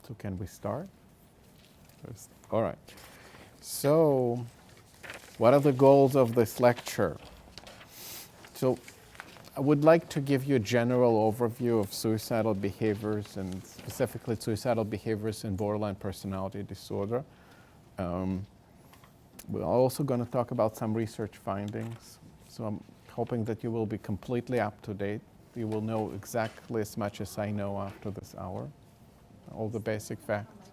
So can we start? All right. So what are the goals of this lecture? So I would like to give you a general overview of suicidal behaviors and specifically suicidal behaviors in borderline personality disorder. We're also going to talk about some research findings. So I'm hoping that you will be completely up to date. You will know exactly as much as I know after this hour, all the basic facts.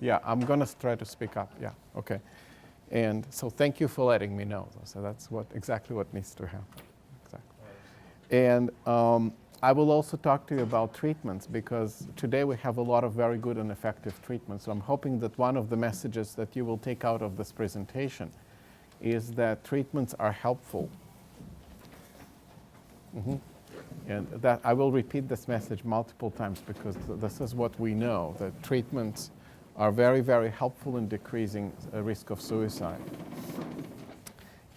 Yeah, I'm going to try to speak up. Yeah, okay. And so thank you for letting me know. So that's exactly what needs to happen. Exactly. And I will also talk to you about treatments because today we have a lot of very good and effective treatments. So I'm hoping that one of the messages that you will take out of this presentation is that treatments are helpful. And that I will repeat this message multiple times because this is what we know, that treatments are very, very helpful in decreasing the risk of suicide.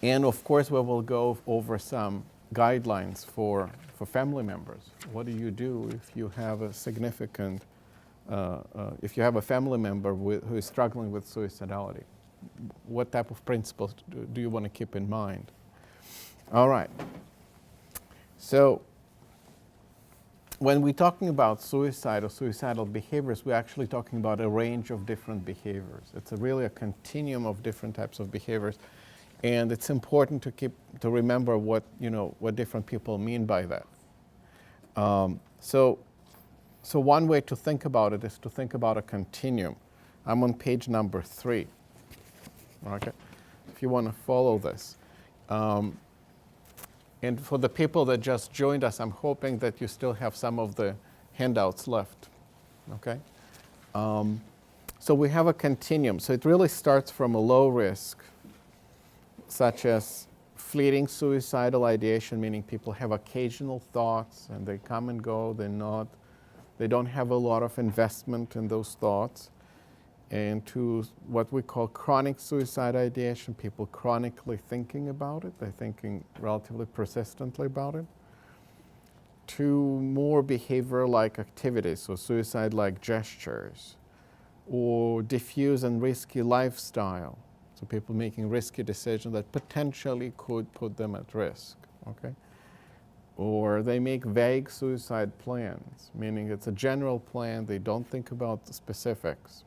And of course, we will go over some guidelines for family members. What do you do if you have a significant, if you have a family member who is struggling with suicidality? What type of principles do you want to keep in mind? All right. So when we're talking about suicide or suicidal behaviors, we're actually talking about a range of different behaviors. It's really a continuum of different types of behaviors. And it's important to remember what different people mean by that. So one way to think about it is to think about a continuum. I'm on page number 3. Okay, if you want to follow this. And for the people that just joined us, I'm hoping that you still have some of the handouts left. Okay. So we have a continuum. So it really starts from a low risk, such as fleeting suicidal ideation, meaning people have occasional thoughts and they come and go, they don't have a lot of investment in those thoughts, and to what we call chronic suicide ideation, people chronically thinking about it, they're thinking relatively persistently about it, to more behavior-like activities, so suicide-like gestures, or diffuse and risky lifestyle. So people making risky decisions that potentially could put them at risk, okay? Or they make vague suicide plans, meaning it's a general plan, they don't think about the specifics.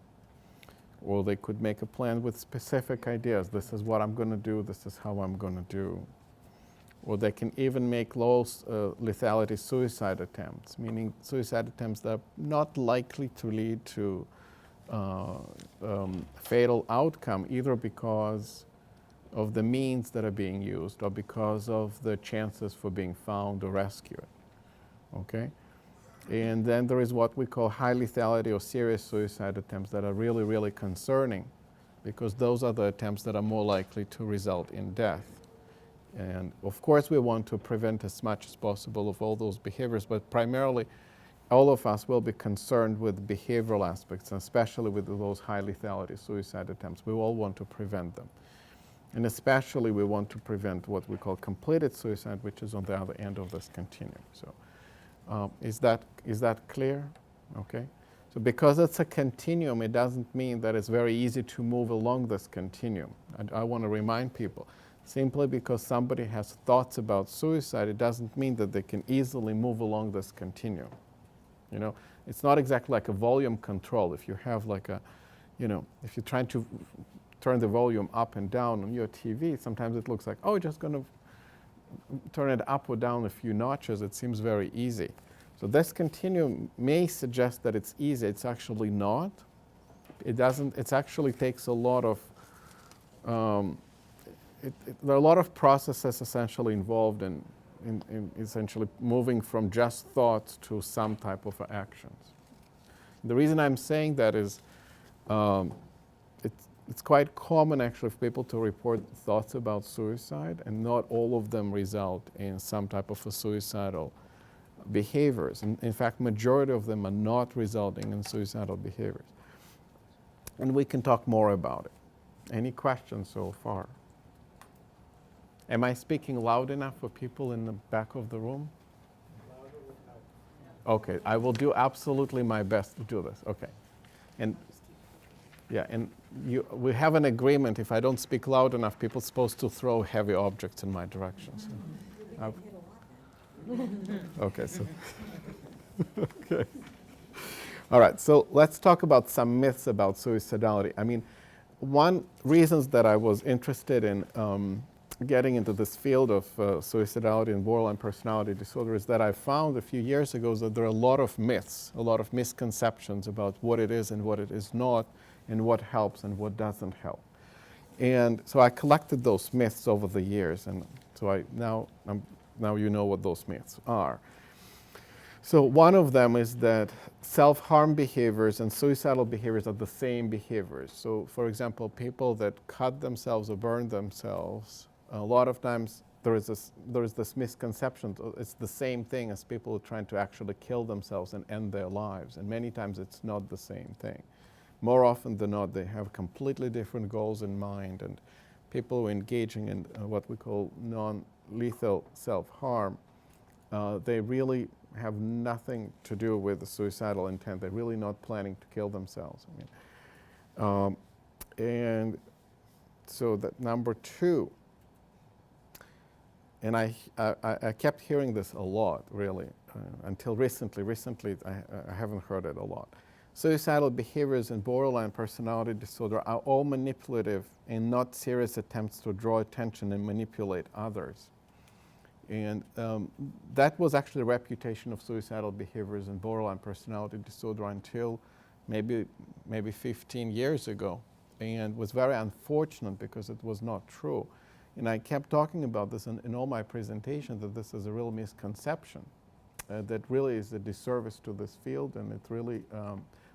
Or they could make a plan with specific ideas. This is what I'm going to do, this is how I'm going to do. Or they can even make low lethality suicide attempts, meaning suicide attempts that are not likely to lead to fatal outcome, either because of the means that are being used or because of the chances for being found or rescued. Okay? And then there is what we call high lethality or serious suicide attempts that are really, really concerning because those are the attempts that are more likely to result in death. And of course, we want to prevent as much as possible of all those behaviors, but primarily, all of us will be concerned with behavioral aspects, and especially with those high lethality suicide attempts. We all want to prevent them. And especially we want to prevent what we call completed suicide, which is on the other end of this continuum. So is that clear? Okay. So because it's a continuum, it doesn't mean that it's very easy to move along this continuum. I want to remind people, simply because somebody has thoughts about suicide, it doesn't mean that they can easily move along this continuum. You know, it's not exactly like a volume control. If you have like a, if you're trying to turn the volume up and down on your TV, sometimes it looks like, oh, just going to turn it up or down a few notches. It seems very easy. So this continuum may suggest that it's easy. It's actually not. It doesn't. It actually takes a lot of. There are a lot of processes essentially involved in essentially moving from just thoughts to some type of actions. The reason I'm saying that is it's quite common actually for people to report thoughts about suicide, and not all of them result in some type of a suicidal behaviors. In fact, majority of them are not resulting in suicidal behaviors. And we can talk more about it. Any questions so far? Am I speaking loud enough for people in the back of the room? Okay, I will do absolutely my best to do this. Okay. And yeah, and we have an agreement. If I don't speak loud enough, people are supposed to throw heavy objects in my direction. So okay, so okay. All right, so let's talk about some myths about suicidality. I mean, one reasons that I was interested in getting into this field of suicidality and borderline personality disorder is that I found a few years ago that there are a lot of myths, a lot of misconceptions about what it is and what it is not, and what helps and what doesn't help. And so I collected those myths over the years, and so now you know what those myths are. So one of them is that self-harm behaviors and suicidal behaviors are the same behaviors. So for example, people that cut themselves or burn themselves, a lot of times there is this misconception, it's the same thing as people who are trying to actually kill themselves and end their lives. And many times it's not the same thing. More often than not, they have completely different goals in mind, and people who are engaging in what we call non-lethal self-harm, they really have nothing to do with the suicidal intent. They're really not planning to kill themselves. And so that number two, and I kept hearing this a lot, really, until recently. Recently, I haven't heard it a lot. Suicidal behaviors and borderline personality disorder are all manipulative and not serious attempts to draw attention and manipulate others. And that was actually the reputation of suicidal behaviors and borderline personality disorder until maybe 15 years ago, and was very unfortunate because it was not true. And I kept talking about this in all my presentations, that this is a real misconception, that really is a disservice to this field, and it really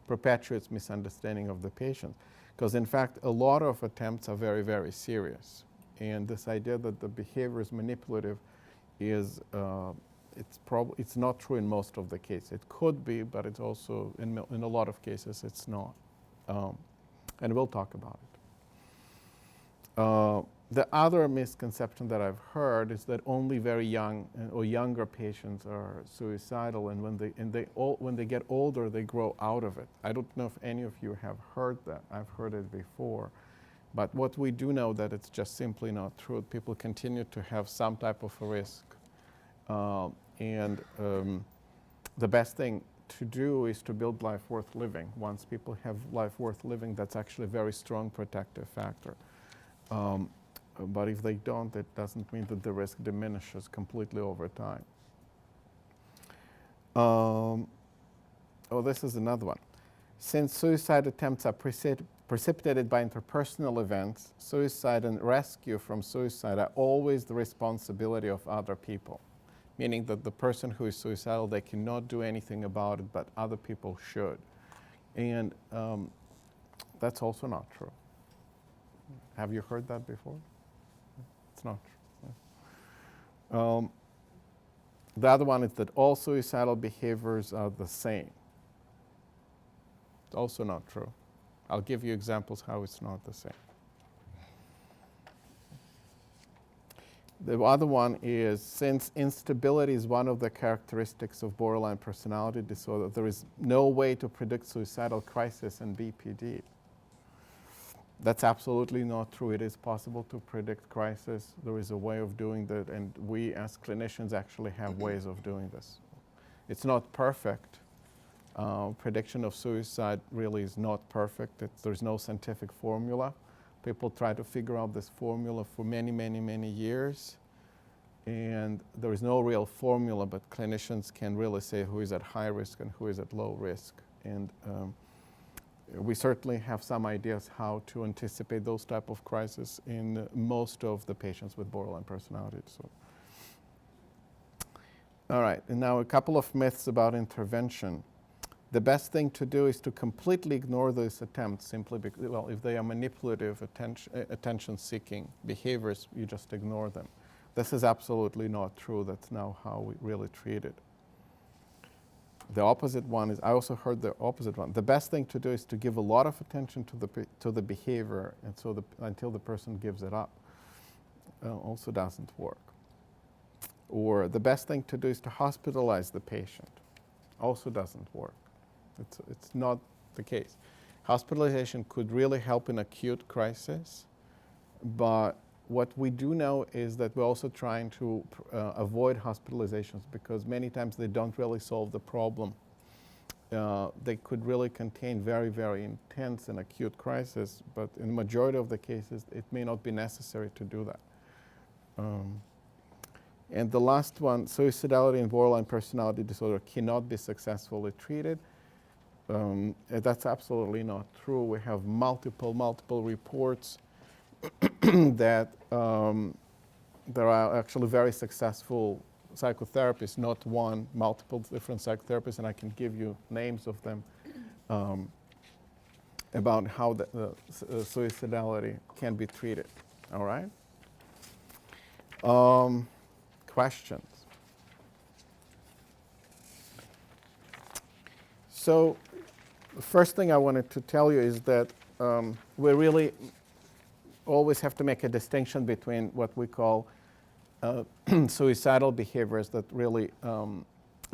perpetuates misunderstanding of the patient. Because in fact, a lot of attempts are very, very serious. And this idea that the behavior is manipulative is, it's not true in most of the cases. It could be, but it's also, in a lot of cases, it's not. And we'll talk about it. The other misconception that I've heard is that only very young or younger patients are suicidal, and when they get older, they grow out of it. I don't know if any of you have heard that. I've heard it before. But what we do know that it's just simply not true. People continue to have some type of a risk. And the best thing to do is to build life worth living. Once people have life worth living, that's actually a very strong protective factor. But if they don't, it doesn't mean that the risk diminishes completely over time. Oh, this is another one. Since suicide attempts are precipitated by interpersonal events, suicide and rescue from suicide are always the responsibility of other people, meaning that the person who is suicidal, they cannot do anything about it, but other people should. And that's also not true. Have you heard that before? It's not true. The other one is that all suicidal behaviors are the same. It's also not true. I'll give you examples how it's not the same. The other one is, since instability is one of the characteristics of borderline personality disorder, there is no way to predict suicidal crisis and BPD. That's absolutely not true. It is possible to predict crisis. There is a way of doing that, and we as clinicians actually have ways of doing this. It's not perfect. Prediction of suicide really is not perfect. There's no scientific formula. People try to figure out this formula for many, many, many years, and there is no real formula, but clinicians can really say who is at high risk and who is at low risk. And we certainly have some ideas how to anticipate those type of crises in most of the patients with borderline personality disorder. All right, and now a couple of myths about intervention. The best thing to do is to completely ignore these attempts simply because, well, if they are manipulative, attention-seeking behaviors, you just ignore them. This is absolutely not true. That's not how we really treat it. The opposite one is, I also heard the opposite one. The best thing to do is to give a lot of attention to the behavior, and so until the person gives it up. Also doesn't work. Or the best thing to do is to hospitalize the patient. also doesn't work. It's not the case. Hospitalization could really help in acute crisis, but what we do know is that we're also trying to avoid hospitalizations because many times they don't really solve the problem. They could really contain very, very intense and acute crisis, but in the majority of the cases, it may not be necessary to do that. And the last one, suicidality and borderline personality disorder cannot be successfully treated. That's absolutely not true. We have multiple reports that there are actually very successful psychotherapists, not one, multiple different psychotherapists, and I can give you names of them about how the suicidality can be treated. All right? Questions? So the first thing I wanted to tell you is that we really always have to make a distinction between what we call suicidal behaviors that really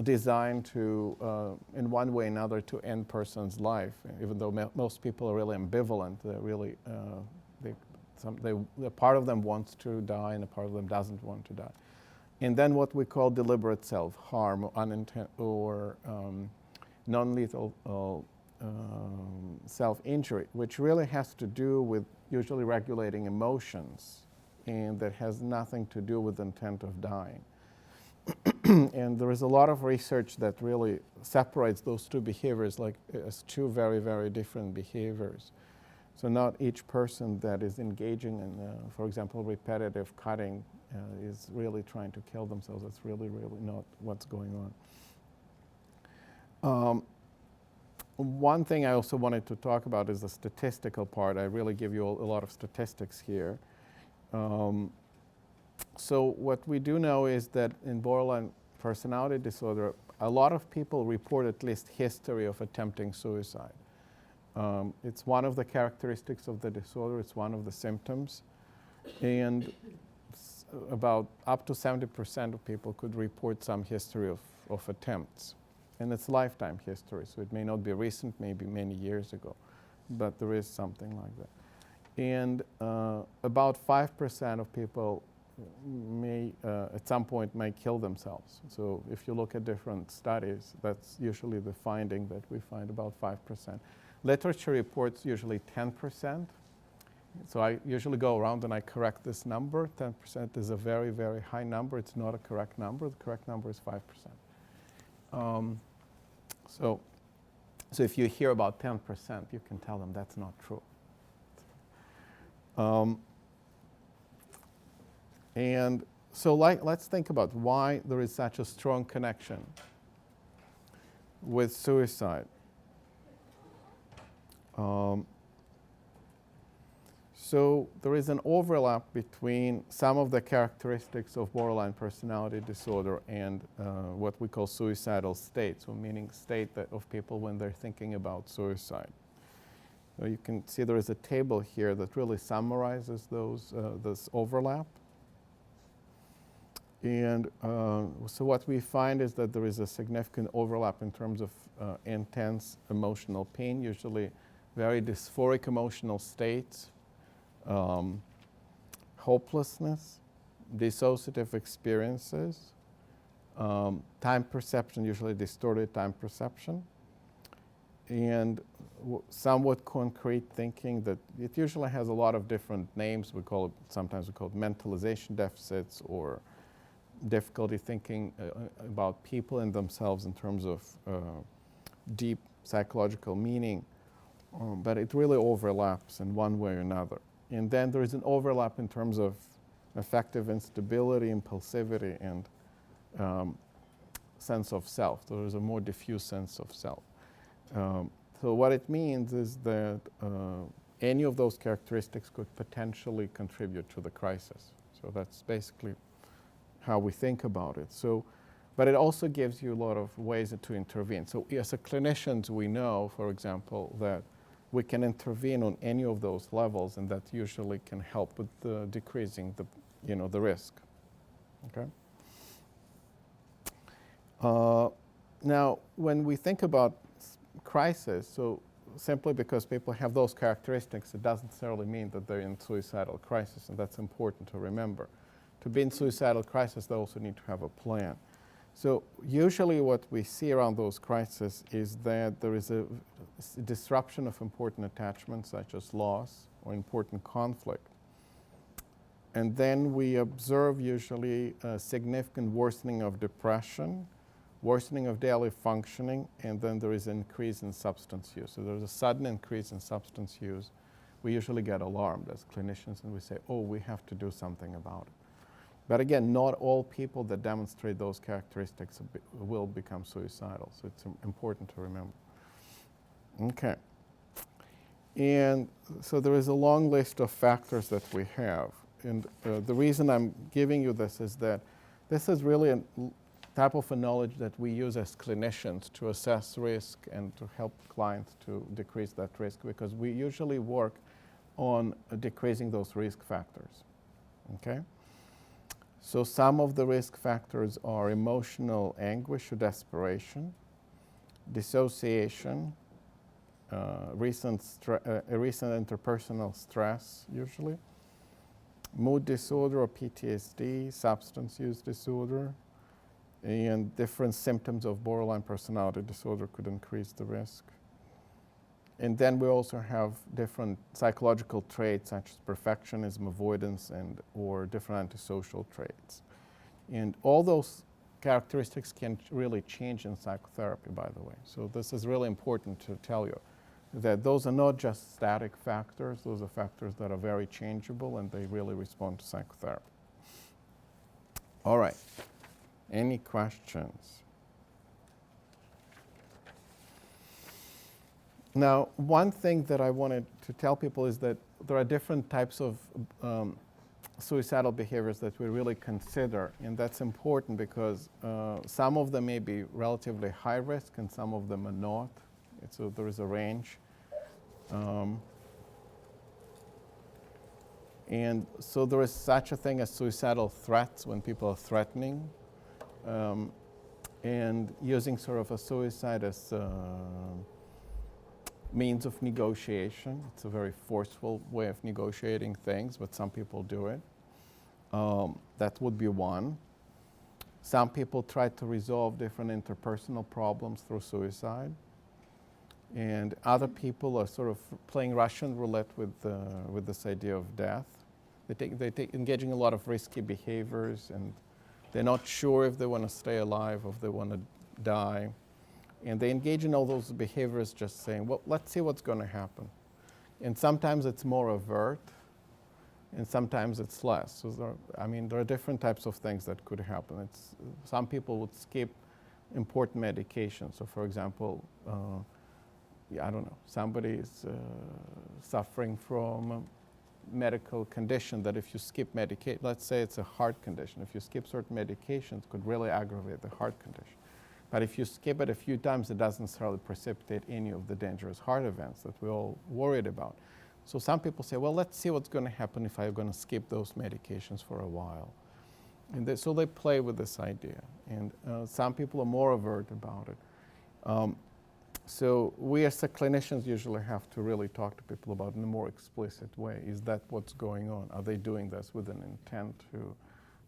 designed to, in one way or another, to end person's life. Even though most people are really ambivalent, they're really, a part of them wants to die and a part of them doesn't want to die. And then what we call deliberate self-harm or non-lethal self-injury, which really has to do with usually regulating emotions, and that has nothing to do with the intent of dying. And there is a lot of research that really separates those two behaviors like as two very, very different behaviors. So not each person that is engaging in, for example, repetitive cutting is really trying to kill themselves. That's really, really not what's going on. One thing I also wanted to talk about is the statistical part. I really give you a lot of statistics here. So what we do know is that in borderline personality disorder, a lot of people report at least history of attempting suicide. It's one of the characteristics of the disorder. It's one of the symptoms. And about up to 70% of people could report some history of attempts. And it's lifetime history, so it may not be recent, maybe many years ago, but there is something like that. And about 5% of people may, at some point, may kill themselves. So if you look at different studies, that's usually the finding that we find, about 5%. Literature reports usually 10%. So I usually go around and I correct this number. 10% is a very, very high number. It's not a correct number. The correct number is 5%. So if you hear about 10%, you can tell them that's not true. And so let's think about why there is such a strong connection with suicide. So there is an overlap between some of the characteristics of borderline personality disorder and what we call suicidal state, so meaning state of people when they're thinking about suicide. So you can see there is a table here that really summarizes this overlap. And so what we find is that there is a significant overlap in terms of intense emotional pain, usually very dysphoric emotional states, hopelessness, dissociative experiences, time perception, usually distorted time perception, and somewhat concrete thinking that it usually has a lot of different names. Sometimes we call it mentalization deficits or difficulty thinking about people and themselves in terms of deep psychological meaning, but it really overlaps in one way or another. And then there is an overlap in terms of affective instability, impulsivity, and sense of self. There is a more diffuse sense of self. So what it means is that any of those characteristics could potentially contribute to the crisis. So that's basically how we think about it. So, but it also gives you a lot of ways to intervene. So as a clinicians, we know, for example, that we can intervene on any of those levels, and that usually can help with decreasing the risk. Okay. Now, when we think about crisis, so simply because people have those characteristics, it doesn't necessarily mean that they're in suicidal crisis, and that's important to remember. To be in suicidal crisis, they also need to have a plan. So usually what we see around those crises is that there is a disruption of important attachments, such as loss or important conflict. And then we observe usually a significant worsening of depression, worsening of daily functioning, and then there is an increase in substance use. So there's a sudden increase in substance use. We usually get alarmed as clinicians and we say, oh, we have to do something about it. But again, not all people that demonstrate those characteristics will become suicidal, so it's important to remember. Okay. And so there is a long list of factors that we have. And the reason I'm giving you this is that this is really a type of a knowledge that we use as clinicians to assess risk and to help clients to decrease that risk, because we usually work on decreasing those risk factors. Okay? So some of the risk factors are emotional anguish or desperation, dissociation, recent interpersonal stress usually, mood disorder or PTSD, substance use disorder, and different symptoms of borderline personality disorder could increase the risk. And then we also have different psychological traits such as perfectionism, avoidance, and or different antisocial traits. And all those characteristics can really change in psychotherapy, by the way. So this is really important to tell you, that those are not just static factors, those are factors that are very changeable and they really respond to psychotherapy. All right, any questions? Now, one thing that I wanted to tell people is that there are different types of suicidal behaviors that we really consider, and that's important because some of them may be relatively high risk and some of them are not. So there is a range. And so there is such a thing as suicidal threats, when people are threatening and using sort of a suicide as means of negotiation. It's a very forceful way of negotiating things, but some people do it. That would be one. Some people try to resolve different interpersonal problems through suicide. And other people are sort of playing Russian roulette with this idea of death. They engaging in a lot of risky behaviors, and they're not sure if they want to stay alive or if they want to die. And they engage in all those behaviors just saying, well, let's see what's going to happen. And sometimes it's more overt, and sometimes it's less. So there are different types of things that could happen. Some people would skip important medications. So for example, I don't know, somebody is suffering from a medical condition that if you skip medication, let's say it's a heart condition, if you skip certain medications, it could really aggravate the heart condition. But if you skip it a few times, it doesn't necessarily precipitate any of the dangerous heart events that we're all worried about. So some people say, well, let's see what's going to happen if I'm going to skip those medications for a while. And so they play with this idea. And some people are more overt about it. So we as clinicians usually have to really talk to people about it in a more explicit way. Is that what's going on? Are they doing this with an intent to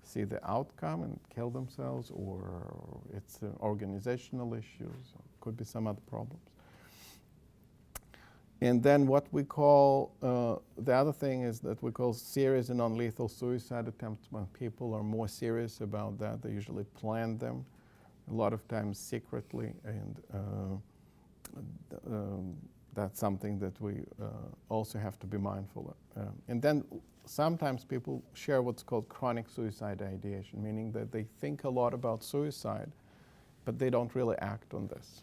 see the outcome and kill themselves, or it's organizational issues, or could be some other problems? And then what we call, the other thing is that we call serious and non-lethal suicide attempts. When people are more serious about that, they usually plan them, a lot of times secretly, and that's something that we also have to be mindful of. And then sometimes people share what's called chronic suicide ideation, meaning that they think a lot about suicide, but they don't really act on this.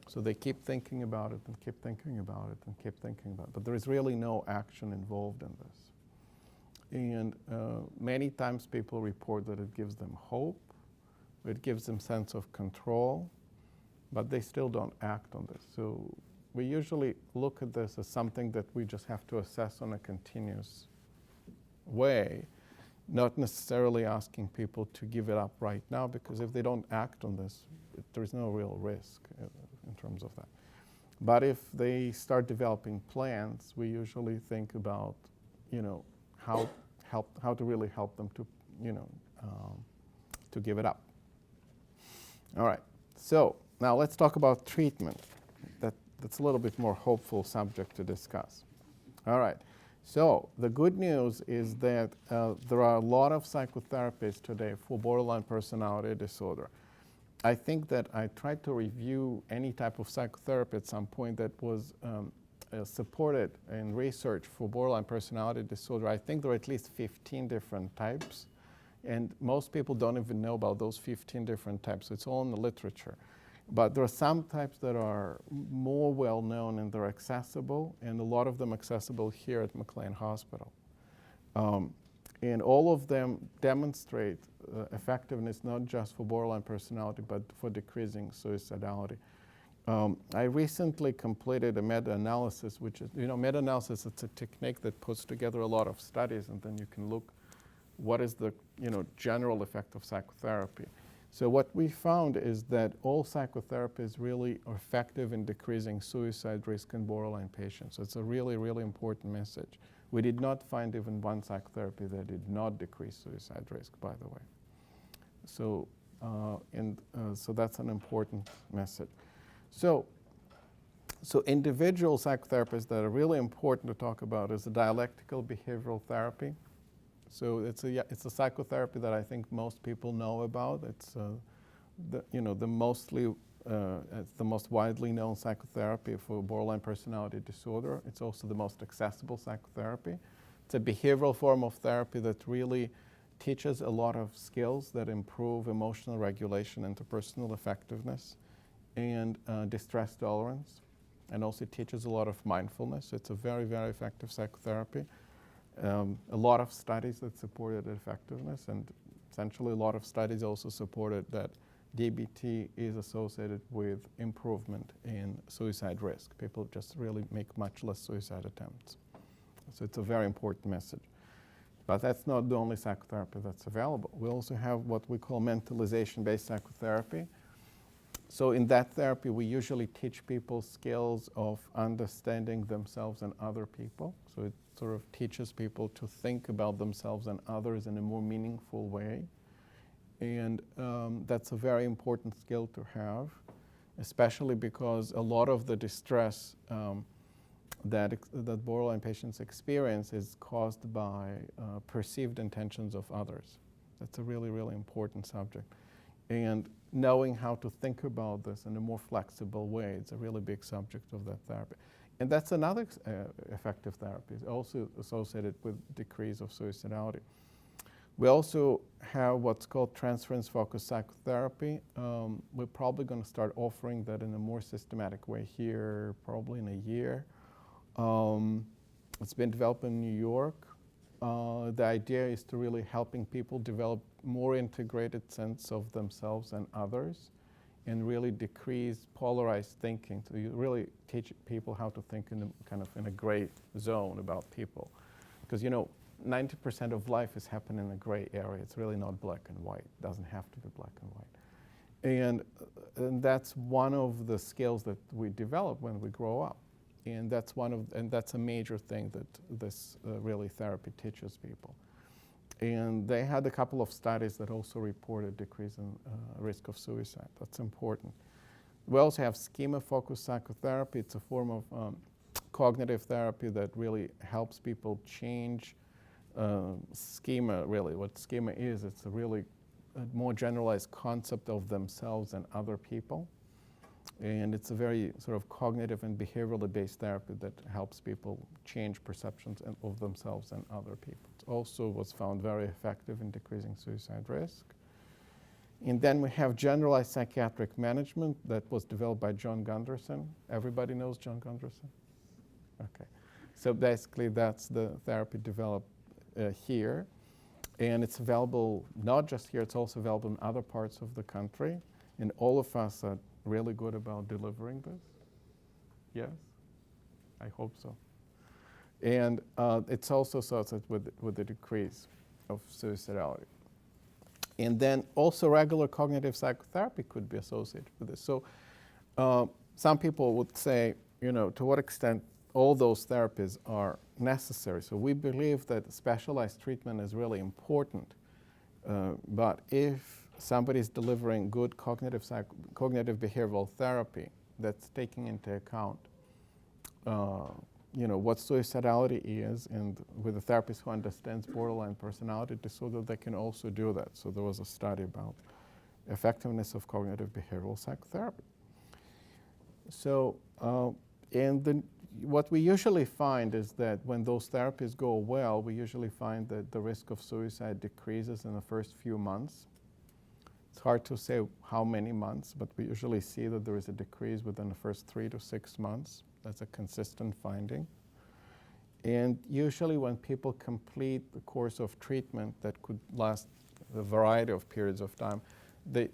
So they keep thinking about it and keep thinking about it and keep thinking about it, but there is really no action involved in this. And many times people report that it gives them hope, it gives them sense of control, but they still don't act on this. So we usually look at this as something that we just have to assess on a continuous way not necessarily asking people to give it up right now, because if they don't act on this, there's no real risk in terms of that. But if they start developing plans, we usually think about, how to really help them to, to give it up. All right. So now let's talk about treatment. That's a little bit more hopeful subject to discuss. All right. So the good news is that there are a lot of psychotherapies today for borderline personality disorder. I think that I tried to review any type of psychotherapy at some point that was supported in research for borderline personality disorder. I think there are at least 15 different types, and most people don't even know about those 15 different types. It's all in the literature. But there are some types that are more well known and they're accessible, and a lot of them accessible here at McLean Hospital. And all of them demonstrate effectiveness not just for borderline personality, but for decreasing suicidality. I recently completed a meta-analysis, which is, meta-analysis, it's a technique that puts together a lot of studies, and then you can look what is the, general effect of psychotherapy. So what we found is that all psychotherapies really are effective in decreasing suicide risk in borderline patients. So it's a really, really important message. We did not find even one psychotherapy that did not decrease suicide risk, by the way. So, so that's an important message. So individual psychotherapies that are really important to talk about is the dialectical behavioral therapy. So it's a psychotherapy that I think most people know about. It's the most widely known psychotherapy for borderline personality disorder. It's also the most accessible psychotherapy. It's a behavioral form of therapy that really teaches a lot of skills that improve emotional regulation, interpersonal effectiveness, and distress tolerance, and also teaches a lot of mindfulness. It's a very, very effective psychotherapy. A lot of studies that supported effectiveness, and essentially a lot of studies also supported that DBT is associated with improvement in suicide risk. People just really make much less suicide attempts. So it's a very important message. But that's not the only psychotherapy that's available. We also have what we call mentalization-based psychotherapy. So in that therapy, we usually teach people skills of understanding themselves and other people. So it sort of teaches people to think about themselves and others in a more meaningful way. And that's a very important skill to have, especially because a lot of the distress that borderline patients experience is caused by perceived intentions of others. That's a really, really important subject. And knowing how to think about this in a more flexible way, it's a really big subject of that therapy. And that's another effective therapy, also associated with decrease of suicidality. We also have what's called transference-focused psychotherapy. We're probably going to start offering that in a more systematic way here, probably in a year. It's been developed in New York. The idea is to really helping people develop more integrated sense of themselves and others, and really decrease polarized thinking. So you really teach people how to think in a gray zone about people, because 90% of life is happening in a gray area. It's really not black and white. It doesn't have to be black and white. And that's one of the skills that we develop when we grow up. And that's a major thing that this really therapy teaches people. And they had a couple of studies that also reported decrease in risk of suicide. That's important. We also have schema-focused psychotherapy. It's a form of cognitive therapy that really helps people change schema, really. What schema is, it's a really more generalized concept of themselves and other people. And it's a very sort of cognitive and behaviorally based therapy that helps people change perceptions of themselves and other people. It also was found very effective in decreasing suicide risk. And then we have generalized psychiatric management that was developed by John Gunderson. Everybody knows John Gunderson? Okay. So basically that's the therapy developed here. And it's available not just here, it's also available in other parts of the country. And all of us are really good about delivering this? Yes? I hope so. And it's also associated with the decrease. of suicidality. And then also regular cognitive psychotherapy could be associated with this. So some people would say, to what extent all those therapies are necessary. So we believe that specialized treatment is really important. But if somebody is delivering good cognitive behavioral therapy that's taking into account what suicidality is, and with a therapist who understands borderline personality disorder, they can also do that. So there was a study about effectiveness of cognitive behavioral psychotherapy. So, what we usually find is that when those therapies go well, we usually find that the risk of suicide decreases in the first few months. It's hard to say how many months, but we usually see that there is a decrease within the first 3 to 6 months. That's a consistent finding. And usually when people complete the course of treatment that could last a variety of periods of time, the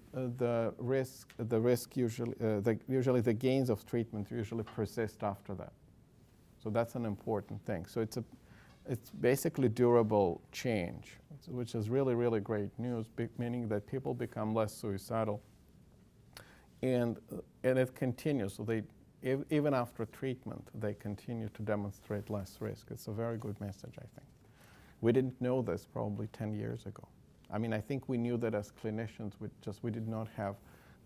gains of treatment usually persist after that. So that's an important thing. So it's basically durable change, which is really, really great news, meaning that people become less suicidal. And it continues. So even after treatment, they continue to demonstrate less risk. It's a very good message, I think. We didn't know this probably 10 years ago. I mean, I think we knew that as clinicians, we did not have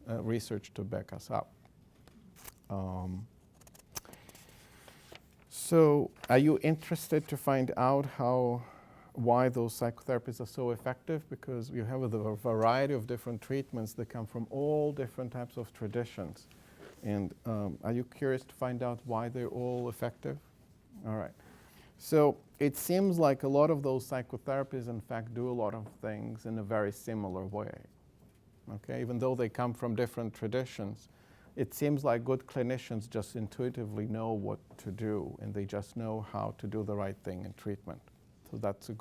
research to back us up. So are you interested to find out why those psychotherapies are so effective? Because you have a variety of different treatments that come from all different types of traditions. And are you curious to find out why they're all effective? All right. So it seems like a lot of those psychotherapies, in fact, do a lot of things in a very similar way. Okay? Even though they come from different traditions, it seems like good clinicians just intuitively know what to do, and they just know how to do the right thing in treatment. So that's a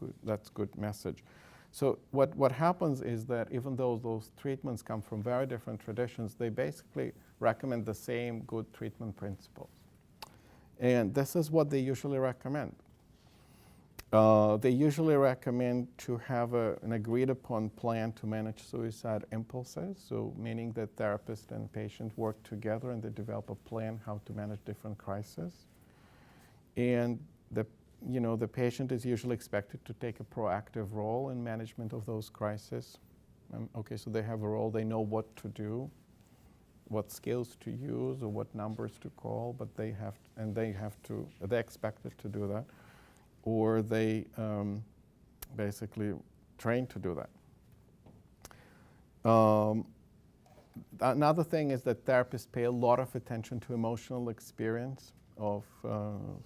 good message. So what happens is that even though those treatments come from very different traditions, they basically recommend the same good treatment principles. And this is what they usually recommend. They usually recommend to have an agreed upon plan to manage suicide impulses, so meaning that therapist and patient work together and they develop a plan how to manage different crises. And the patient is usually expected to take a proactive role in management of those crises. Okay, so they have a role, they know what to do, what skills to use or what numbers to call, but they're expected to do that, or they basically train to do that. Another thing is that therapists pay a lot of attention to emotional experience of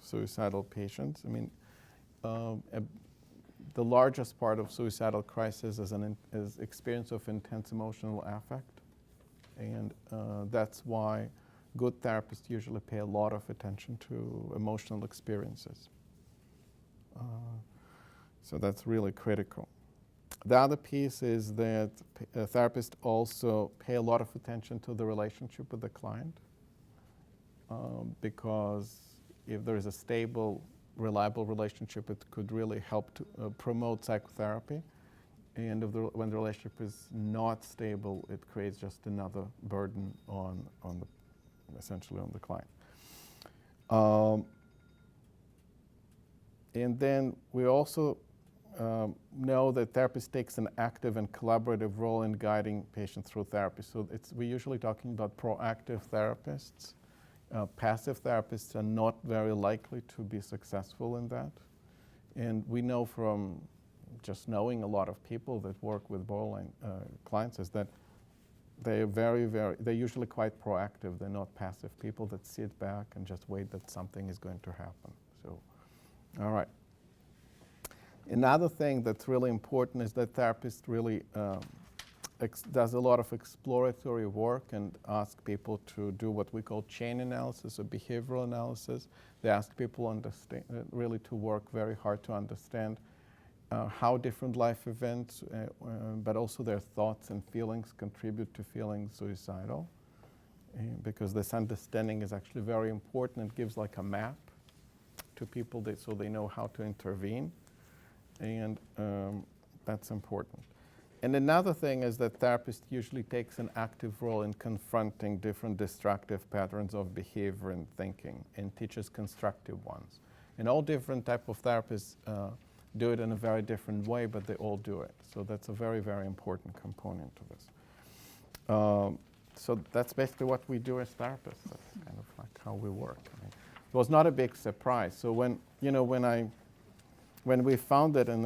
suicidal patients. I mean, the largest part of suicidal crisis is experience of intense emotional affect, and that's why good therapists usually pay a lot of attention to emotional experiences. So that's really critical. The other piece is that therapists also pay a lot of attention to the relationship with the client, because if there is a stable, reliable relationship, it could really help to promote psychotherapy. And when the relationship is not stable, it creates just another burden essentially on the client. And then we also know that therapist takes an active and collaborative role in guiding patients through therapy. So we're usually talking about proactive therapists. Passive therapists are not very likely to be successful in that. And we know from just knowing a lot of people that work with borderline clients is that they're usually quite proactive. They're not passive people that sit back and just wait that something is going to happen. So, all right. Another thing that's really important is that therapists really does a lot of exploratory work and ask people to do what we call chain analysis or behavioral analysis. They ask people really to work very hard to understand how different life events, but also their thoughts and feelings contribute to feeling suicidal. Because this understanding is actually very important. It gives like a map to people so they know how to intervene. And that's important. And another thing is that therapist usually takes an active role in confronting different destructive patterns of behavior and thinking and teaches constructive ones. And all different type of therapists do it in a very different way, but they all do it. So that's a very, very important component to this. So that's basically what we do as therapists. That's kind of like how we work. I mean, it was not a big surprise. So when we found it in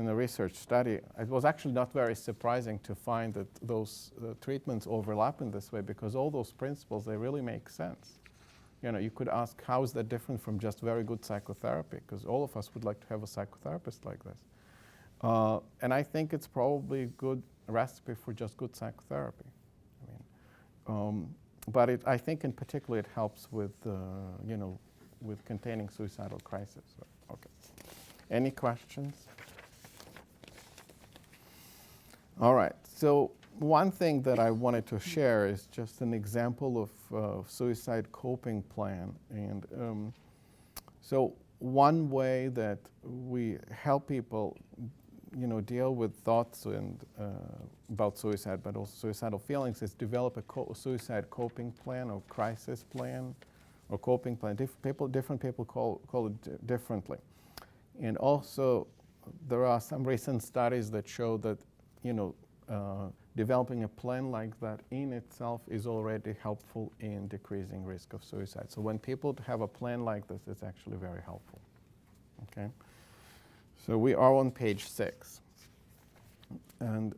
a research study, it was actually not very surprising to find that those treatments overlap in this way, because all those principles, they really make sense. You could ask, how is that different from just very good psychotherapy? Because all of us would like to have a psychotherapist like this. And I think it's probably a good recipe for just good psychotherapy. But I think in particular it helps with, with containing suicidal crisis. So, okay. Any questions? All right. So one thing that I wanted to share is just an example of suicide coping plan. And so one way that we help people, deal with thoughts and about suicide, but also suicidal feelings, is develop a suicide coping plan or crisis plan or coping plan. Different people call it differently. And also, there are some recent studies that show that, developing a plan like that in itself is already helpful in decreasing risk of suicide. So when people have a plan like this, it's actually very helpful. Okay? So we are on page 6. And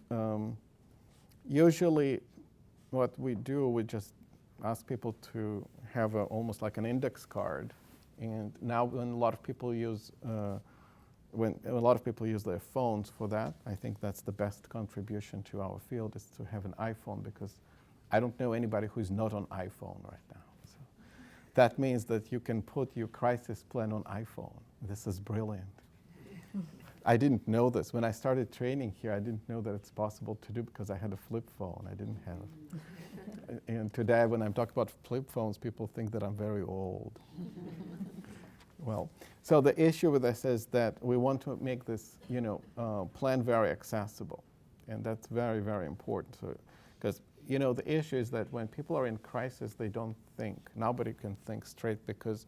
usually what we do, we just ask people to have almost like an index card. And now when a lot of people use their phones for that, I think that's the best contribution to our field, is to have an iPhone, because I don't know anybody who's not on iPhone right now. So that means that you can put your crisis plan on iPhone. This is brilliant. I didn't know this. When I started training here, I didn't know that it's possible to do, because I had a flip phone. I didn't have it. And today, when I'm talking about flip phones, people think that I'm very old. Well, so the issue with this is that we want to make this, plan very accessible. And that's very, very important. Because, the issue is that when people are in crisis, they don't think. Nobody can think straight, because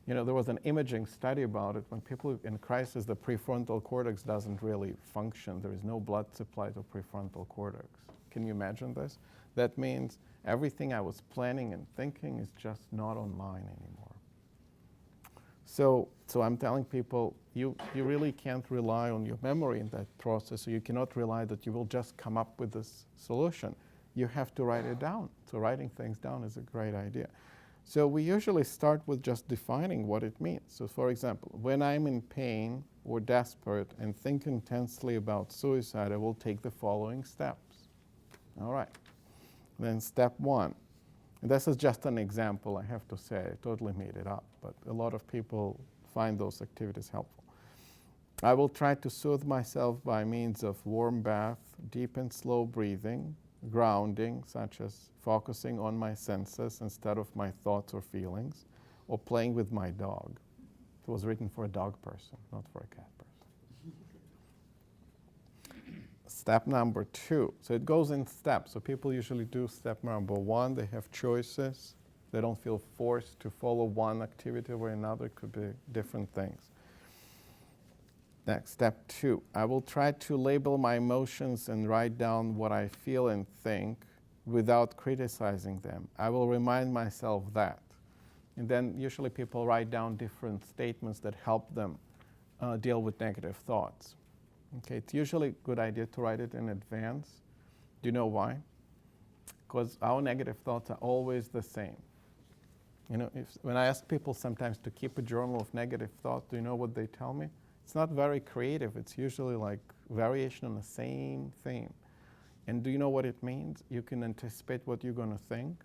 there was an imaging study about it. When people are in crisis, the prefrontal cortex doesn't really function. There is no blood supply to prefrontal cortex. Can you imagine this? That means everything I was planning and thinking is just not online anymore. So I'm telling people, you really can't rely on your memory in that process. So you cannot rely that you will just come up with this solution. You have to write it down. So writing things down is a great idea. So we usually start with just defining what it means. So for example, when I'm in pain or desperate and think intensely about suicide, I will take the following steps. All right. Then step 1. And this is just an example, I have to say. I totally made it up, but a lot of people find those activities helpful. I will try to soothe myself by means of warm bath, deep and slow breathing, grounding, such as focusing on my senses instead of my thoughts or feelings, or playing with my dog. It was written for a dog person, not for a cat person. Step number 2. So it goes in steps. So people usually do step number 1. They have choices. They don't feel forced to follow one activity or another. It could be different things. Next, step 2. I will try to label my emotions and write down what I feel and think without criticizing them. I will remind myself that. And then usually people write down different statements that help them deal with negative thoughts. Okay, it's usually a good idea to write it in advance. Do you know why? Because our negative thoughts are always the same. When I ask people sometimes to keep a journal of negative thoughts, do you know what they tell me? It's not very creative. It's usually like variation on the same theme. And do you know what it means? You can anticipate what you're going to think.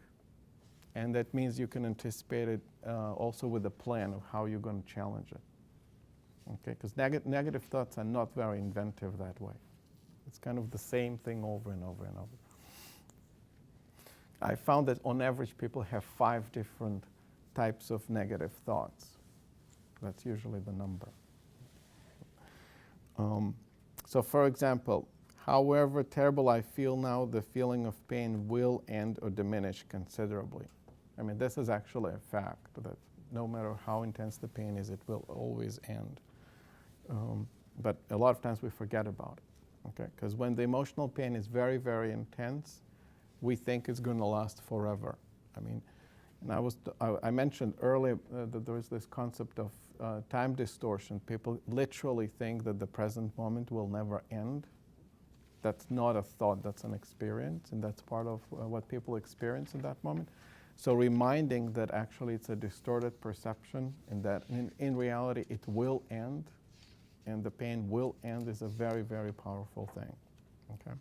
And that means you can anticipate it also with a plan of how you're going to challenge it. Okay, because negative thoughts are not very inventive that way. It's kind of the same thing over and over and over. I found that on average people have 5 different types of negative thoughts. That's usually the number. So for example, however terrible I feel now, the feeling of pain will end or diminish considerably. I mean, this is actually a fact, that no matter how intense the pain is, it will always end. But a lot of times we forget about it, okay? Because when the emotional pain is very, very intense, we think it's going to last forever. I mean, and I mentioned earlier that there is this concept of time distortion. People literally think that the present moment will never end. That's not a thought, that's an experience, and that's part of what people experience in that moment. So reminding that actually it's a distorted perception and that in reality it will end and the pain will end is a very, very powerful thing, okay?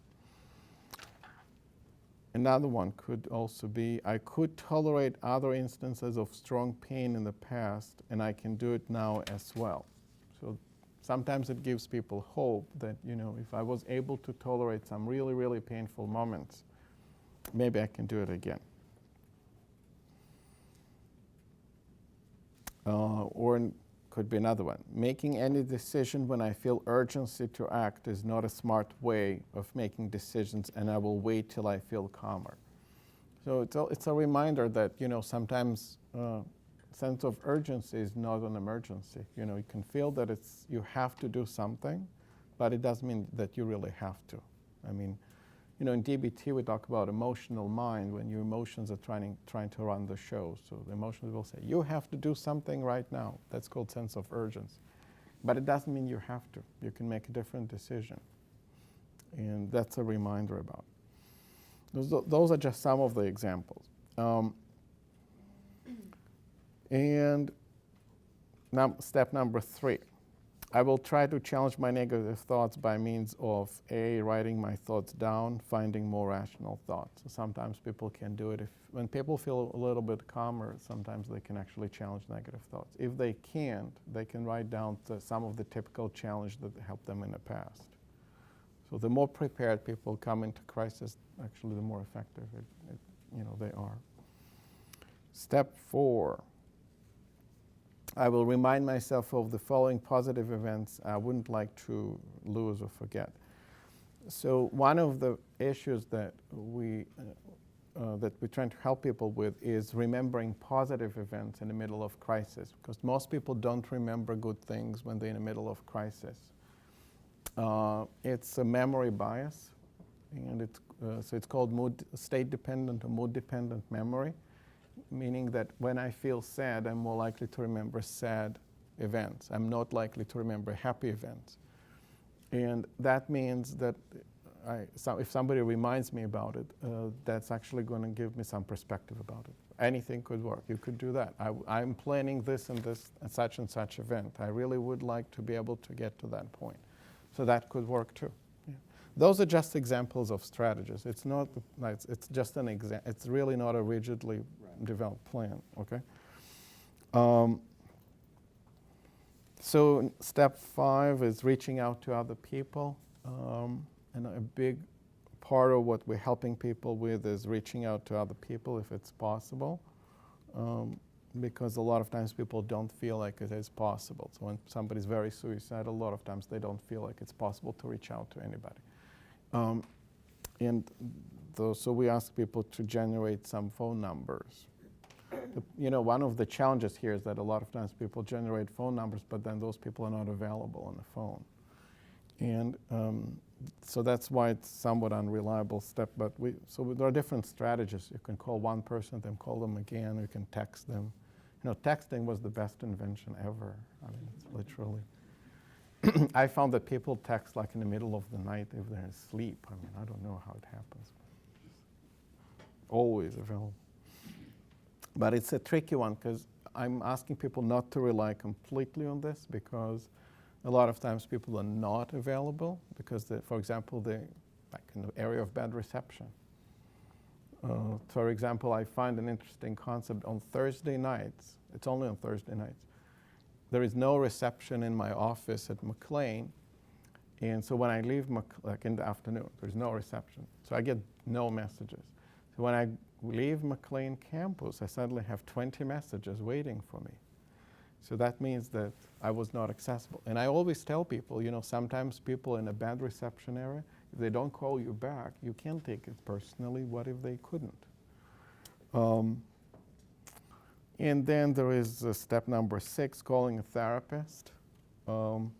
Another one could also be, I could tolerate other instances of strong pain in the past, and I can do it now as well. So sometimes it gives people hope that, you know, if I was able to tolerate some really, really painful moments, maybe I can do it again. Or could be another one. Making any decision when I feel urgency to act is not a smart way of making decisions, and I will wait till I feel calmer. So it's a reminder that, you know, sometimes sense of urgency is not an emergency. You know, you can feel that you have to do something, but it doesn't mean that you really have to. I mean, you know, in DBT we talk about emotional mind, when your emotions are trying to run the show. So the emotions will say, you have to do something right now. That's called sense of urgency. But it doesn't mean you have to. You can make a different decision. And that's a reminder about it. Those are just some of the examples. And now, step number 3. I will try to challenge my negative thoughts by means of A, writing my thoughts down, finding more rational thoughts. So sometimes people can do it. When people feel a little bit calmer, sometimes they can actually challenge negative thoughts. If they can't, they can write down some of the typical challenges that helped them in the past. So the more prepared people come into crisis, actually the more effective they are. Step 4. I will remind myself of the following positive events I wouldn't like to lose or forget. So one of the issues that we're trying to help people with is remembering positive events in the middle of crisis, because most people don't remember good things when they're in the middle of crisis. It's a memory bias, and so it's called state-dependent or mood-dependent memory. Meaning that when I feel sad, I'm more likely to remember sad events. I'm not likely to remember happy events. And that means that if somebody reminds me about it, that's actually going to give me some perspective about it. Anything could work. You could do that. I'm planning this and such event. I really would like to be able to get to that point. So that could work too. Yeah. Those are just examples of strategies. It's not. It's just an example. It's really not a rigidly developed plan. Okay. So step 5 is reaching out to other people, and a big part of what we're helping people with is reaching out to other people if it's possible, because a lot of times people don't feel like it is possible. So when somebody's very suicidal, a lot of times they don't feel like it's possible to reach out to anybody. So we ask people to generate some phone numbers. One of the challenges here is that a lot of times people generate phone numbers, but then those people are not available on the phone. And so that's why it's somewhat unreliable step. But there are different strategies. You can call one person, then call them again. You can text them. Texting was the best invention ever. I mean, it's literally. I found that people text like in the middle of the night if they're asleep. I mean, I don't know how it happens. Always available. But it's a tricky one because I'm asking people not to rely completely on this, because a lot of times people are not available because, for example, they're like in the area of bad reception. For example, I find an interesting concept on Thursday nights. It's only on Thursday nights. There is no reception in my office at McLean, and so when I leave, like in the afternoon, there's no reception. So I get no messages. So when I leave McLean campus, I suddenly have 20 messages waiting for me. So that means that I was not accessible. And I always tell people, sometimes people in a bad reception area, if they don't call you back, you can't take it personally. What if they couldn't? And then there is step number 6, calling a therapist. So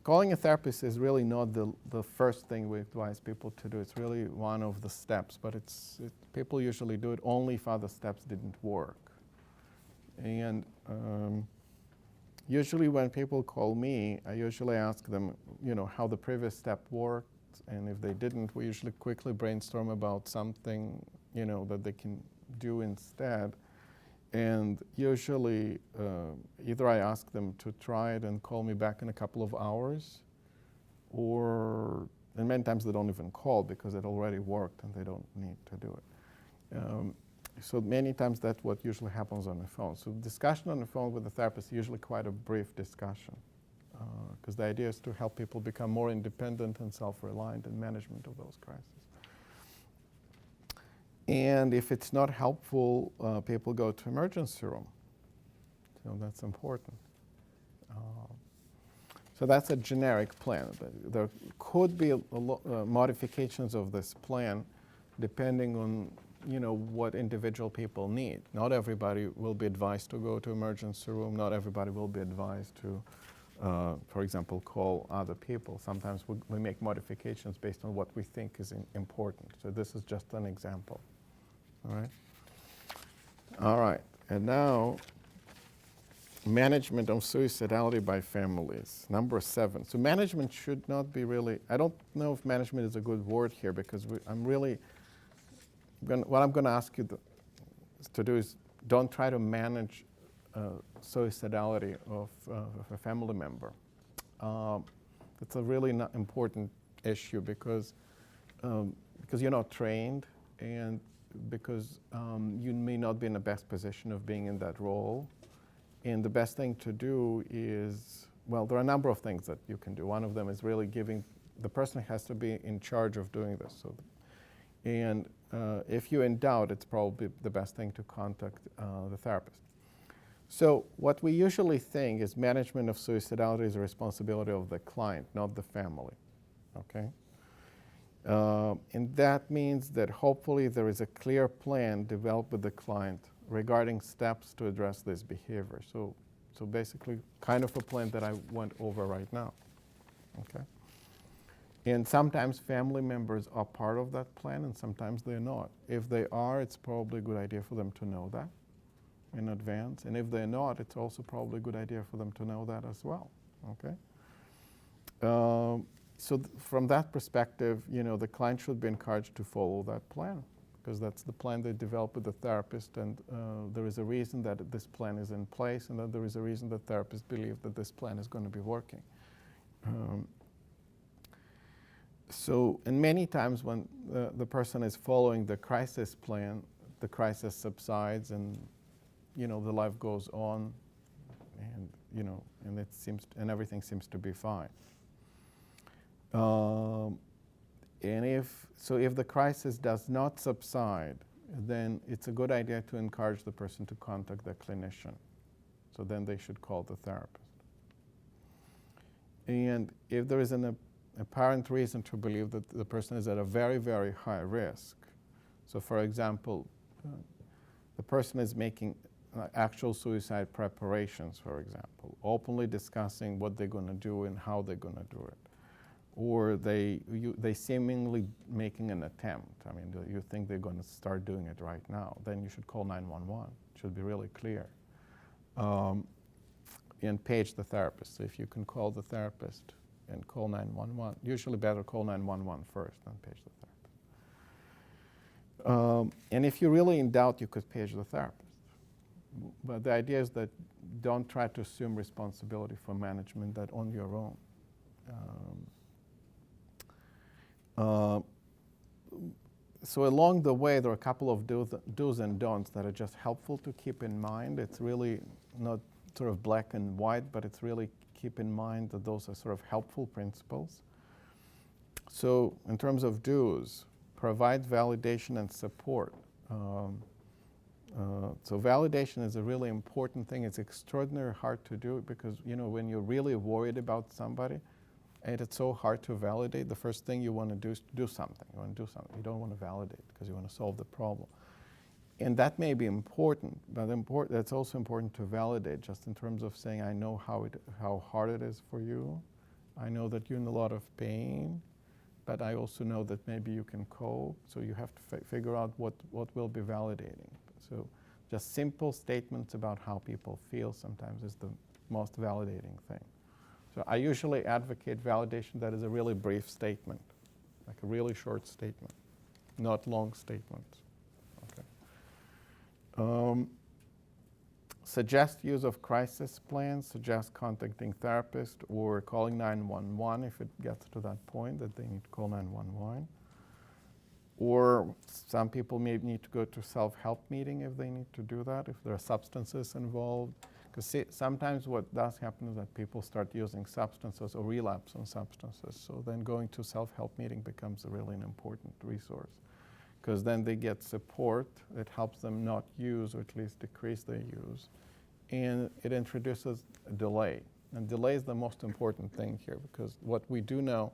calling a therapist is really not the first thing we advise people to do. It's really one of the steps, but people usually do it only if other steps didn't work. And usually when people call me, I usually ask them, how the previous step worked, and if they didn't, we usually quickly brainstorm about something, that they can do instead. And usually, either I ask them to try it and call me back in a couple of hours, and many times they don't even call because it already worked and they don't need to do it. So many times that's what usually happens on the phone. So discussion on the phone with the therapist is usually quite a brief discussion, because the idea is to help people become more independent and self-reliant in management of those crises. And if it's not helpful, people go to emergency room. So that's important. So that's a generic plan. There could be modifications of this plan depending on what individual people need. Not everybody will be advised to go to emergency room. Not everybody will be advised to, for example, call other people. Sometimes we make modifications based on what we think is important. So this is just an example. All right. And now, management of suicidality by families. Number 7. So management should not be really, I don't know if management is a good word here, because what I'm going to ask you to do is don't try to manage suicidality of a family member. It's a really important issue because you're not trained, and because you may not be in the best position of being in that role. And the best thing to do is, well, there are a number of things that you can do. One of them is really the person has to be in charge of doing this. If you're in doubt, it's probably the best thing to contact the therapist. So what we usually think is management of suicidality is a responsibility of the client, not the family, okay? And that means that hopefully there is a clear plan developed with the client regarding steps to address this behavior. So basically, kind of a plan that I went over right now, okay? And sometimes family members are part of that plan, and sometimes they're not. If they are, it's probably a good idea for them to know that in advance. And if they're not, it's also probably a good idea for them to know that as well, okay? So from that perspective, the client should be encouraged to follow that plan, because that's the plan they develop with the therapist, and there is a reason that this plan is in place, and that there is a reason that therapists believe that this plan is going to be working. And many times when the person is following the crisis plan, the crisis subsides, and the life goes on, and and everything seems to be fine. And if the crisis does not subside, then it's a good idea to encourage the person to contact the clinician. So then they should call the therapist. And if there is an apparent reason to believe that the person is at a very, very high risk, so for example, the person is making actual suicide preparations, for example, openly discussing what they're going to do and how they're going to do it, or they seemingly making an attempt. I mean, you think they're going to start doing it right now, then you should call 911. It should be really clear. And page the therapist. So if you can call the therapist and call 911, usually better call 911 first than page the therapist. And if you're really in doubt, you could page the therapist. But the idea is that don't try to assume responsibility for management that on your own. So along the way, there are a couple of do's and don'ts that are just helpful to keep in mind. It's really not sort of black and white, but it's really keep in mind that those are sort of helpful principles. So in terms of do's, provide validation and support. So validation is a really important thing. It's extraordinarily hard to do because, when you're really worried about somebody and it's so hard to validate, the first thing you want to do is do something. You want to do something. You don't want to validate because you want to solve the problem. And that may be important, but that's also important to validate just in terms of saying, I know how hard it is for you. I know that you're in a lot of pain, but I also know that maybe you can cope. So you have to figure out what will be validating. So just simple statements about how people feel sometimes is the most validating thing. So I usually advocate validation that is a really brief statement, like a really short statement, not long statements. Okay. Suggest use of crisis plans, suggest contacting therapist or calling 911 if it gets to that point that they need to call 911. Or some people may need to go to self-help meeting if they need to do that, if there are substances involved. Because sometimes what does happen is that people start using substances or relapse on substances. So then going to self-help meeting becomes really an important resource. Because then they get support that helps them not use or at least decrease their use. And it introduces a delay. And delay is the most important thing here because what we do know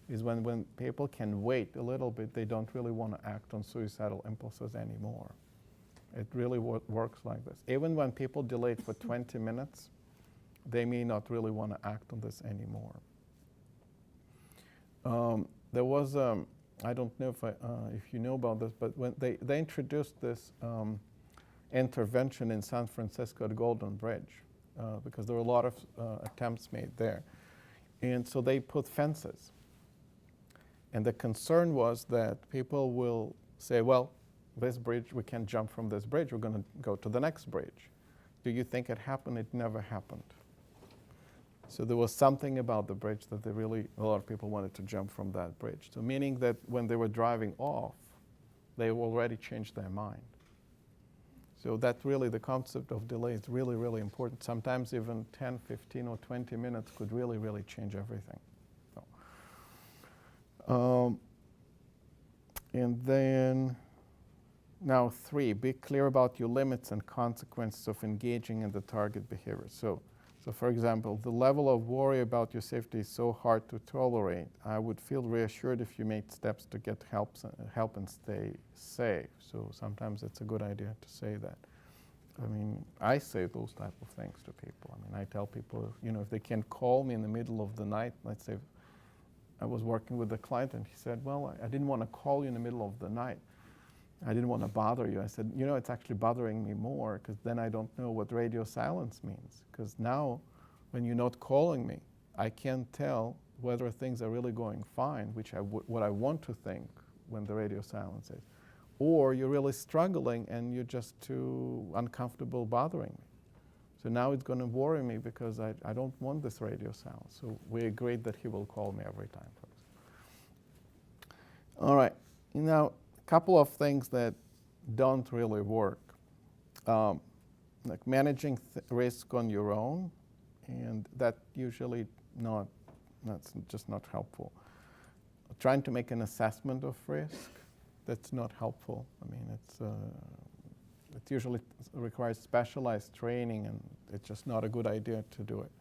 is when people can wait a little bit, they don't really want to act on suicidal impulses anymore. It really works like this. Even when people delay it for 20 minutes, they may not really want to act on this anymore. There was, I don't know if you know about this, but when they introduced this intervention in San Francisco at Golden Bridge, because there were a lot of attempts made there. And so they put fences. And the concern was that people will say, well, this bridge, we can't jump from this bridge, we're going to go to the next bridge. Do you think it happened? It never happened. So there was something about the bridge that a lot of people wanted to jump from that bridge. So meaning that when they were driving off, they already changed their mind. So that really, the concept of delay is really, really important. Sometimes even 10, 15, or 20 minutes could really, really change everything. And then, now 3, be clear about your limits and consequences of engaging in the target behavior. So for example, the level of worry about your safety is so hard to tolerate. I would feel reassured if you made steps to get help and stay safe. So sometimes it's a good idea to say that. I mean, I say those type of things to people. I mean, I tell people, if they can call me in the middle of the night, let's say I was working with a client and he said, well, I didn't want to call you in the middle of the night. I didn't want to bother you. I said, it's actually bothering me more because then I don't know what radio silence means. Because now, when you're not calling me, I can't tell whether things are really going fine, what I want to think when the radio silence is, or you're really struggling and you're just too uncomfortable bothering me. So now it's going to worry me because I don't want this radio silence. So we agreed that he will call me every time. All right. Now, couple of things that don't really work, like managing risk on your own, and that usually that's just not helpful. Trying to make an assessment of risk, that's not helpful. I mean, it usually requires specialized training, and it's just not a good idea to do it.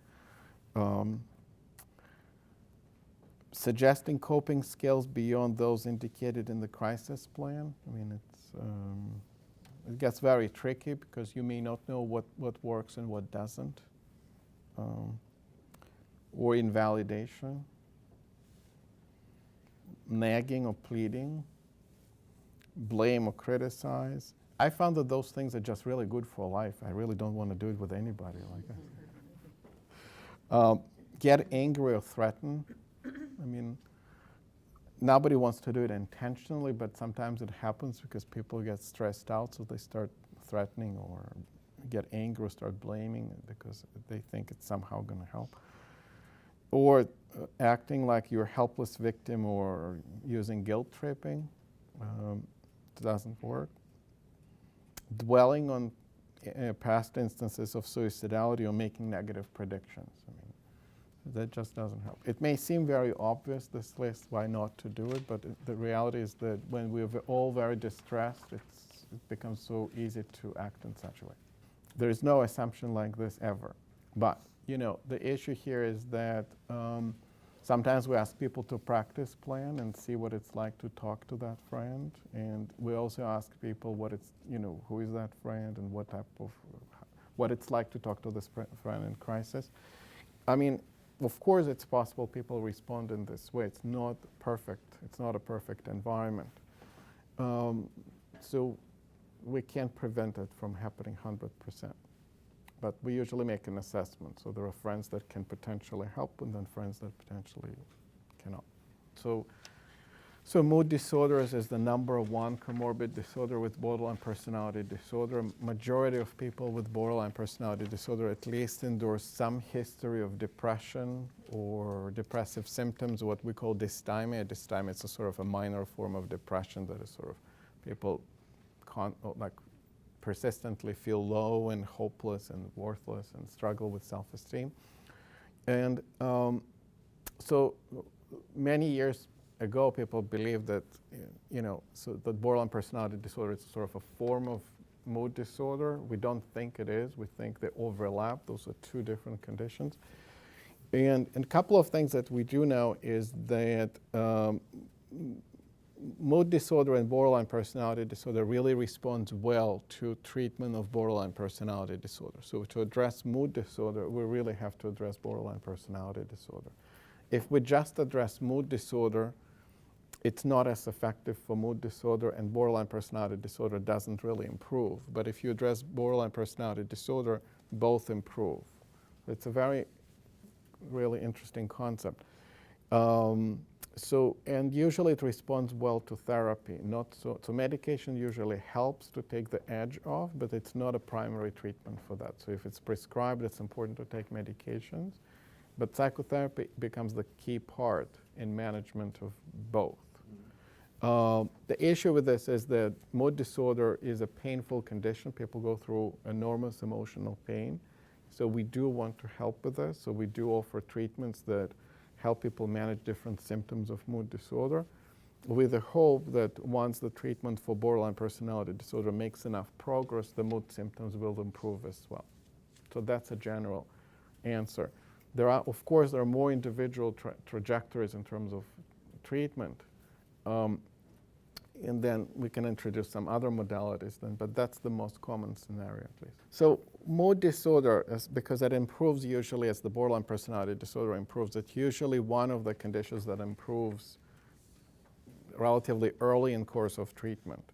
Suggesting coping skills beyond those indicated in the crisis plan. I mean, it gets very tricky because you may not know what works and what doesn't. Or invalidation, nagging or pleading, blame or criticize. I found that those things are just really good for life. I really don't want to do it with anybody like that. Get angry or threaten. I mean, nobody wants to do it intentionally, but sometimes it happens because people get stressed out, so they start threatening or get angry or start blaming because they think it's somehow going to help. Or acting like you're a helpless victim or using guilt tripping. It doesn't work. Dwelling on past instances of suicidality or making negative predictions. I mean, that just doesn't help. It may seem very obvious, this list, why not to do it, but the reality is that when we're all very distressed, it's it becomes so easy to act in such a way. There is no assumption like this ever. But, the issue here is that sometimes we ask people to practice plan and see what it's like to talk to that friend. And we also ask people who is that friend and what it's like to talk to this friend in crisis. I mean, of course, it's possible people respond in this way. It's not perfect. It's not a perfect environment. So we can't prevent it from happening 100%. But we usually make an assessment. So there are friends that can potentially help and then friends that potentially cannot. So mood disorders is the #1 comorbid disorder with borderline personality disorder. Majority of people with borderline personality disorder at least endure some history of depression or depressive symptoms, what we call dysthymia. Dysthymia is a sort of a minor form of depression that is sort of people persistently feel low and hopeless and worthless and struggle with self-esteem. And so many years ago, people believed that, that borderline personality disorder is sort of a form of mood disorder. We don't think it is. We think they overlap. Those are two different conditions. And a couple of things that we do know is that mood disorder and borderline personality disorder really responds well to treatment of borderline personality disorder. So to address mood disorder, we really have to address borderline personality disorder. If we just address mood disorder, it's not as effective for mood disorder, and borderline personality disorder doesn't really improve. But if you address borderline personality disorder, both improve. It's a really interesting concept. And usually it responds well to therapy. So medication usually helps to take the edge off, but it's not a primary treatment for that. So if it's prescribed, it's important to take medications. But psychotherapy becomes the key part in management of both. The issue with this is that mood disorder is a painful condition. People go through enormous emotional pain. So we do want to help with this. So we do offer treatments that help people manage different symptoms of mood disorder, with the hope that once the treatment for borderline personality disorder makes enough progress, the mood symptoms will improve as well. So that's a general answer. Of course, there are more individual trajectories in terms of treatment. And then we can introduce some other modalities then, but that's the most common scenario at least. So mood disorder, because it improves usually as the borderline personality disorder improves, it's usually one of the conditions that improves relatively early in course of treatment.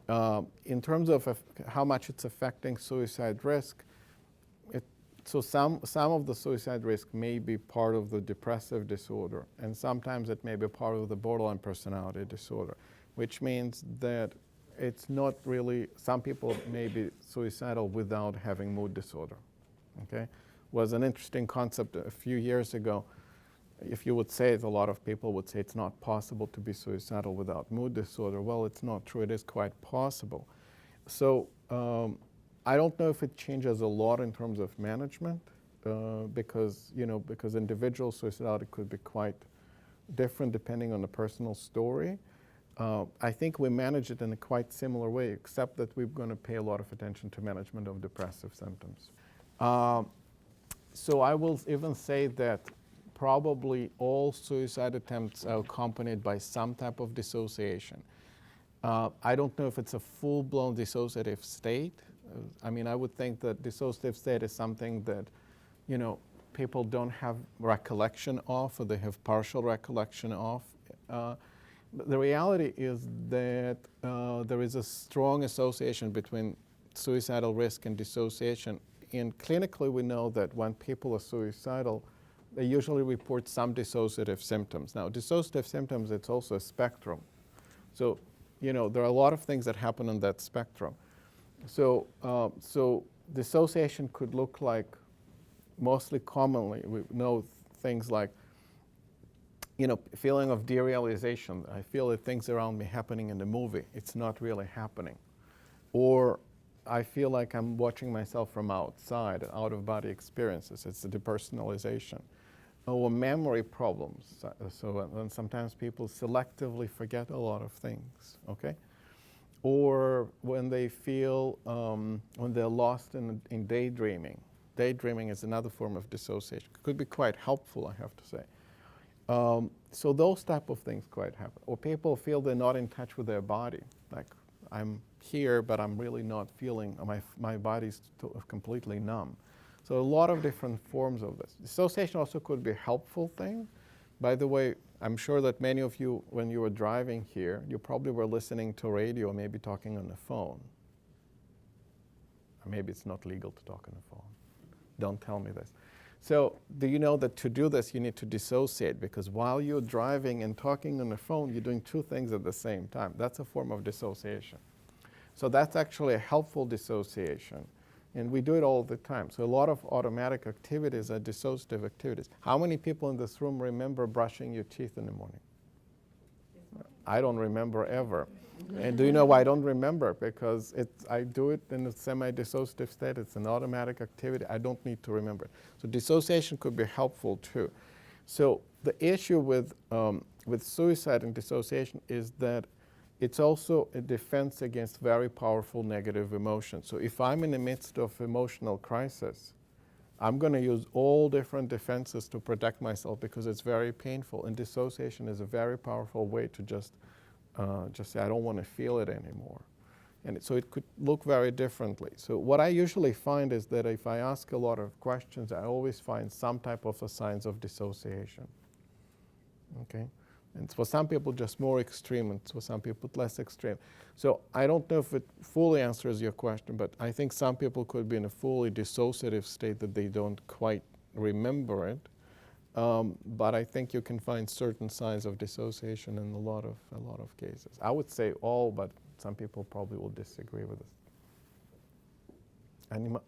In terms of how much it's affecting suicide risk, so some of the suicide risk may be part of the depressive disorder, and sometimes it may be part of the borderline personality disorder, which means that it's not really, some people may be suicidal without having mood disorder, okay? Was an interesting concept a few years ago. If you would say it, a lot of people would say it's not possible to be suicidal without mood disorder. Well, it's not true. It is quite possible. So I don't know if it changes a lot in terms of management because individual suicidality could be quite different depending on the personal story. I think we manage it in a quite similar way, except that we're going to pay a lot of attention to management of depressive symptoms. So I will even say that probably all suicide attempts are accompanied by some type of dissociation. I don't know if it's a full-blown dissociative state. I mean, I would think that dissociative state is something that, people don't have recollection of, or they have partial recollection of. The reality is that there is a strong association between suicidal risk and dissociation. And clinically, we know that when people are suicidal, they usually report some dissociative symptoms. Now, dissociative symptoms, it's also a spectrum. So, there are a lot of things that happen on that spectrum. So dissociation could look like, mostly commonly, we know things like, feeling of derealization. I feel that things around me happening in the movie. It's not really happening. Or I feel like I'm watching myself from outside, out-of-body experiences. It's a depersonalization. Or memory problems. So and sometimes people selectively forget a lot of things, okay? or when they feel, when they're lost in daydreaming. Daydreaming is another form of dissociation. It could be quite helpful, I have to say. So those type of things quite happen. Or people feel they're not in touch with their body. Like, I'm here, but I'm really not feeling, my body's completely numb. So a lot of different forms of this. Dissociation also could be a helpful thing. By the way, I'm sure that many of you, when you were driving here, you probably were listening to radio, maybe talking on the phone. Or maybe it's not legal to talk on the phone. Don't tell me this. So do you know that to do this, you need to dissociate? Because while you're driving and talking on the phone, you're doing two things at the same time. That's a form of dissociation. So that's actually a helpful dissociation. And we do it all the time. So a lot of automatic activities are dissociative activities. How many people in this room remember brushing your teeth in the morning? I don't remember ever. And do you know why I don't remember? Because I do it in a semi-dissociative state. It's an automatic activity. I don't need to remember it. So dissociation could be helpful too. So the issue with suicide and dissociation is that it's also a defense against very powerful negative emotions. So if I'm in the midst of emotional crisis, I'm going to use all different defenses to protect myself because it's very painful. And dissociation is a very powerful way to just say, I don't want to feel it anymore. And so it could look very differently. So what I usually find is that if I ask a lot of questions, I always find some type of a signs of dissociation. Okay? And for some people, just more extreme, and for some people, less extreme. So I don't know if it fully answers your question, but I think some people could be in a fully dissociative state that they don't quite remember it. But I think you can find certain signs of dissociation in a lot of cases. I would say all, but some people probably will disagree with this.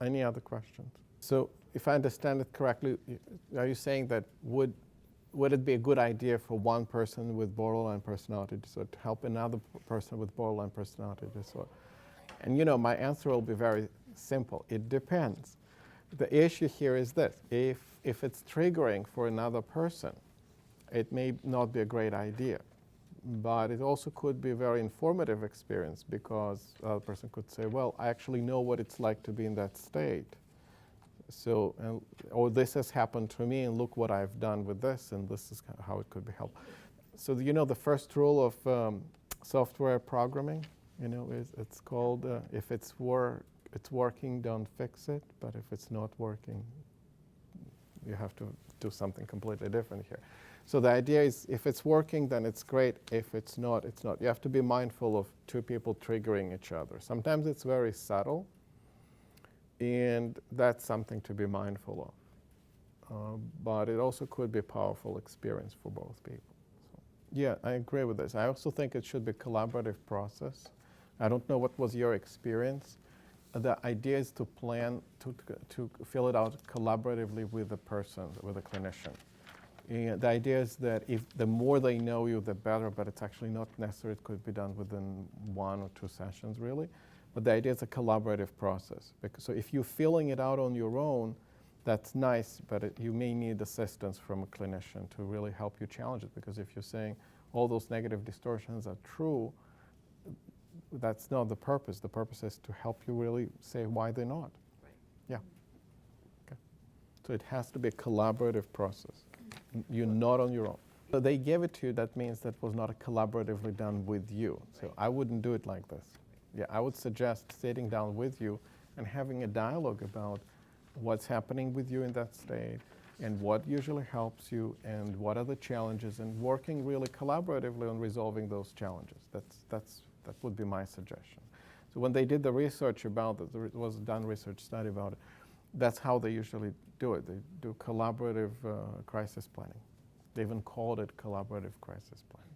Any other questions? So if I understand it correctly, are you saying that would it be a good idea for one person with borderline personality disorder to help another person with borderline personality disorder? And you know, my answer will be very simple. It depends. The issue here is this. If it's triggering for another person, it may not be a great idea. But it also could be a very informative experience because a person could say, well, I actually know what it's like to be in that state. So, or this has happened to me, and look what I've done with this, and this is how it could be helped. So, you know, the first rule of software programming, you know, it's called, if it's working, don't fix it, but if it's not working, you have to do something completely different here. So the idea is, if it's working, then it's great. If it's not, it's not. You have to be mindful of two people triggering each other. Sometimes it's very subtle, and that's something to be mindful of. But it also could be a powerful experience for both people. So, yeah, I agree with this. I also think it should be a collaborative process. I don't know what was your experience. The idea is to plan, to fill it out collaboratively with the person, with the clinician. And the idea is that if the more they know you, the better, but it's actually not necessary. It could be done within 1 or 2 sessions, really. But the idea is a collaborative process. So if you're filling it out on your own, that's nice, but you may need assistance from a clinician to really help you challenge it. Because if you're saying all those negative distortions are true, that's not the purpose. The purpose is to help you really say why they're not. Right. Yeah. Okay. So it has to be a collaborative process. You're not on your own. So they gave it to you, that means that was not collaboratively done with you. So I wouldn't do it like this. Yeah, I would suggest sitting down with you and having a dialogue about what's happening with you in that state and what usually helps you and what are the challenges, and working really collaboratively on resolving those challenges. That would be my suggestion. So when they did the research about it, there was a done research study about it, that's how they usually do it. They do collaborative crisis planning. They even called it collaborative crisis planning.